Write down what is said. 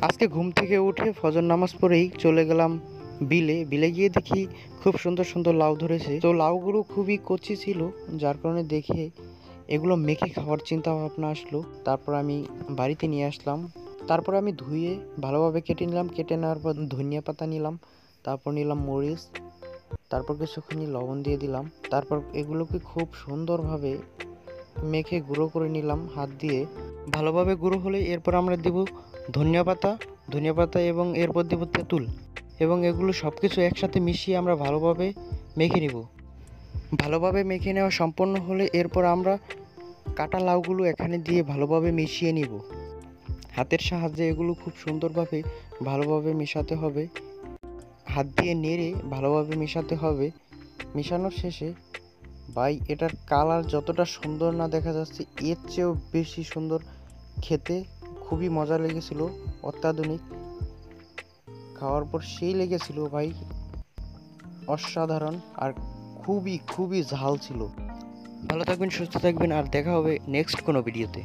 আজকে ঘুম থেকে উঠে ফজর নামাজ পড়েই চলে গেলাম বিলে। বিলে গিয়ে দেখি খুব সুন্দর সুন্দর লাউ ধরেছে। তো লাউগুলো খুবই কচি ছিল, যার কারণে দেখে এগুলো মেখে খাওয়ার চিন্তা ভাবনা আসলো। তারপর আমি বাড়িতে নিয়ে আসলাম। তারপর আমি ধুয়ে ভালোভাবে কেটে নিলাম। কেটে নেওয়ার পর ধনিয়া পাতা নিলাম, তারপর নিলাম মরিচ, তারপর কিছুখানি লবণ দিয়ে দিলাম। তারপর এগুলোকে খুব সুন্দরভাবে মেখে গুঁড়ো করে নিলাম হাত দিয়ে। ভালোভাবে গুঁড়ো হলে এরপর আমরা দেব ধনিয়া পাতা এবং এরপর দেব তেঁতুল, এবং এগুলো সব কিছু একসাথে মিশিয়ে আমরা ভালোভাবে মেখে নেব। ভালোভাবে মেখে নেওয়া সম্পন্ন হলে এরপর আমরা কাটা লাউগুলো এখানে দিয়ে ভালোভাবে মিশিয়ে নিব। হাতের সাহায্যে এগুলো খুব সুন্দরভাবে ভালোভাবে মেশাতে হবে। হাত দিয়ে নেড়ে ভালোভাবে মেশাতে হবে। মেশানোর শেষে ভাই, এটার কালার যতটা সুন্দর না দেখা যাচ্ছে, এর চেয়েও বেশি সুন্দর খেতে। খুবই মজা লেগেছিল, অত্যাধুনিক। খাওয়ার পর সেই লেগেছিল ভাই, অসাধারণ। আর খুবই খুবই ঝাল ছিল। ভালো থাকবেন, সুস্থ থাকবেন, আর দেখা হবে নেক্সট কোনো ভিডিওতে।